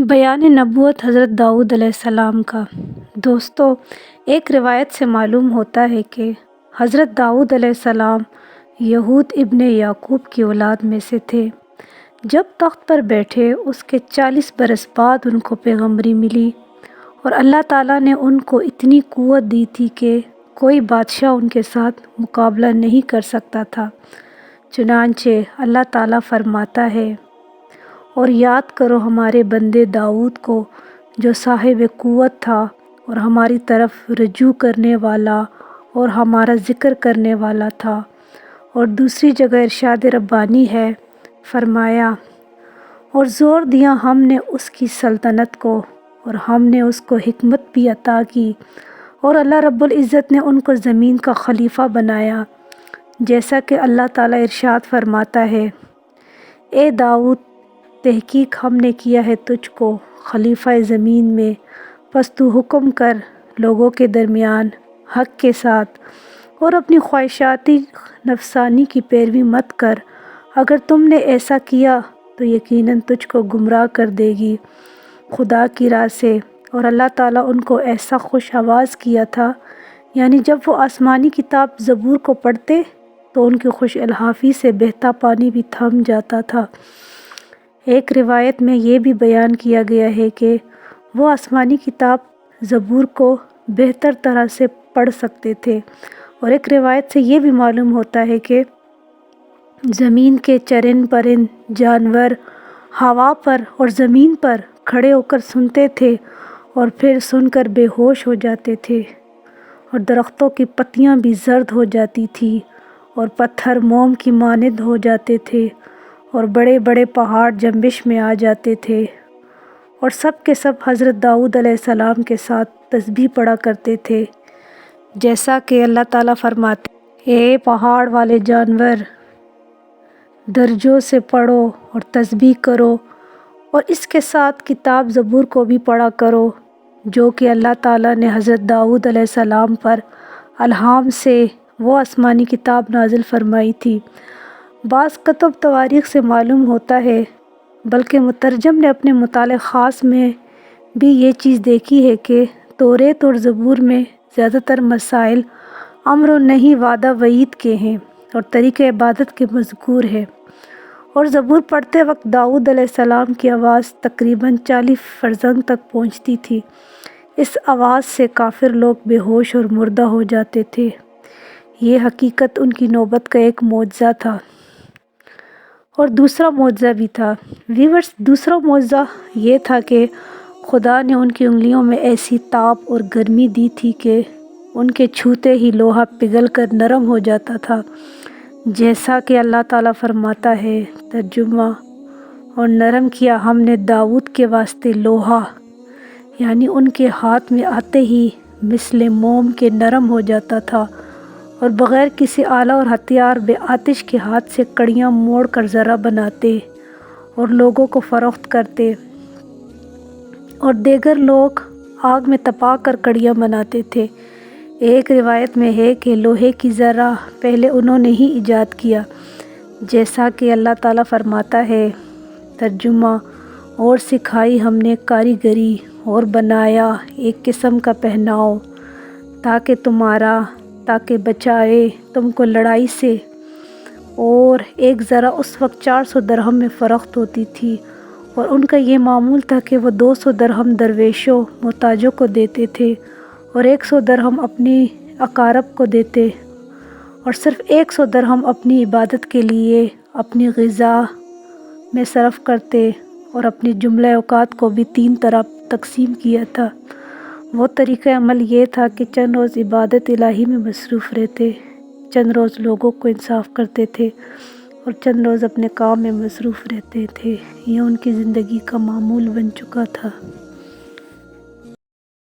بیان نبوت حضرت داؤد علیہ السلام کا۔ دوستو، ایک روایت سے معلوم ہوتا ہے کہ حضرت داؤد علیہ السلام یہود ابن یعقوب کی اولاد میں سے تھے۔ جب تخت پر بیٹھے اس کے 40 برس بعد ان کو پیغمبری ملی اور اللہ تعالیٰ نے ان کو اتنی قوت دی تھی کہ کوئی بادشاہ ان کے ساتھ مقابلہ نہیں کر سکتا تھا۔ چنانچہ اللہ تعالیٰ فرماتا ہے، اور یاد کرو ہمارے بندے داؤد کو جو صاحب قوت تھا اور ہماری طرف رجوع کرنے والا اور ہمارا ذکر کرنے والا تھا۔ اور دوسری جگہ ارشاد ربانی ہے، فرمایا، اور زور دیا ہم نے اس کی سلطنت کو اور ہم نے اس کو حکمت بھی عطا کی، اور اللہ رب العزت نے ان کو زمین کا خلیفہ بنایا، جیسا کہ اللہ تعالیٰ ارشاد فرماتا ہے، اے داؤد، تحقیق ہم نے کیا ہے تجھ کو خلیفہ زمین میں، پس تو حکم کر لوگوں کے درمیان حق کے ساتھ، اور اپنی خواہشات نفسانی کی پیروی مت کر، اگر تم نے ایسا کیا تو یقیناً تجھ کو گمراہ کر دے گی خدا کی راہ سے۔ اور اللہ تعالیٰ ان کو ایسا خوش آواز کیا تھا، یعنی جب وہ آسمانی کتاب زبور کو پڑھتے تو ان کی خوش الحافی سے بہتا پانی بھی تھم جاتا تھا۔ ایک روایت میں یہ بھی بیان کیا گیا ہے کہ وہ آسمانی کتاب زبور کو بہتر طرح سے پڑھ سکتے تھے، اور ایک روایت سے یہ بھی معلوم ہوتا ہے کہ زمین کے چرند پرند جانور ہوا پر اور زمین پر کھڑے ہو کر سنتے تھے اور پھر سن کر بے ہوش ہو جاتے تھے، اور درختوں کی پتیاں بھی زرد ہو جاتی تھیں اور پتھر موم کی مانند ہو جاتے تھے، اور بڑے بڑے پہاڑ جنبش میں آ جاتے تھے، اور سب کے سب حضرت داؤد علیہ السلام کے ساتھ تسبیح پڑھا کرتے تھے، جیسا کہ اللہ تعالیٰ فرماتے، اے پہاڑ والے جانور، درجوں سے پڑھو اور تسبیح کرو، اور اس کے ساتھ کتاب زبور کو بھی پڑھا کرو، جو کہ اللہ تعالیٰ نے حضرت داؤد علیہ السلام پر الہام سے وہ آسمانی کتاب نازل فرمائی تھی۔ بعض کتب تواریخ سے معلوم ہوتا ہے، بلکہ مترجم نے اپنے مطالعہ خاص میں بھی یہ چیز دیکھی ہے کہ توریت اور زبور میں زیادہ تر مسائل امر و نہی وعدہ وعید کے ہیں اور طریقہ عبادت کے مذکور ہے، اور زبور پڑھتے وقت داؤد علیہ السلام کی آواز تقریباً 40 فرسنگ تک پہنچتی تھی۔ اس آواز سے کافر لوگ بے ہوش اور مردہ ہو جاتے تھے۔ یہ حقیقت ان کی نبوت کا ایک معجزہ تھا، اور دوسرا معجزہ بھی تھا۔ ویورز، دوسرا معجزہ یہ تھا کہ خدا نے ان کی انگلیوں میں ایسی تاپ اور گرمی دی تھی کہ ان کے چھوتے ہی لوہا پگھل کر نرم ہو جاتا تھا، جیسا کہ اللہ تعالیٰ فرماتا ہے، ترجمہ، اور نرم کیا ہم نے داؤد کے واسطے لوہا، یعنی ان کے ہاتھ میں آتے ہی مثل موم کے نرم ہو جاتا تھا، اور بغیر کسی آلہ اور ہتھیار بے آتش کے ہاتھ سے کڑیاں موڑ کر ذرہ بناتے اور لوگوں کو فروخت کرتے، اور دیگر لوگ آگ میں تپا کر کڑیاں بناتے تھے۔ ایک روایت میں ہے کہ لوہے کی ذرہ پہلے انہوں نے ہی ایجاد کیا، جیسا کہ اللہ تعالیٰ فرماتا ہے، ترجمہ، اور سکھائی ہم نے کاریگری اور بنایا ایک قسم کا پہناؤ تاکہ بچائے تم کو لڑائی سے، اور ایک ذرہ اس وقت 400 درہم میں فروخت ہوتی تھی، اور ان کا یہ معمول تھا کہ وہ 200 درہم درویشوں محتاجوں کو دیتے تھے اور 100 درہم اپنی اقارب کو دیتے، اور صرف 100 درہم اپنی عبادت کے لیے اپنی غذا میں صرف کرتے، اور اپنی جملہ اوقات کو بھی 3 طرح تقسیم کیا تھا۔ وہ طریقہ عمل یہ تھا کہ چند روز عبادت الہی میں مصروف رہتے، چند روز لوگوں کو انصاف کرتے تھے، اور چند روز اپنے کام میں مصروف رہتے تھے۔ یہ ان کی زندگی کا معمول بن چکا تھا۔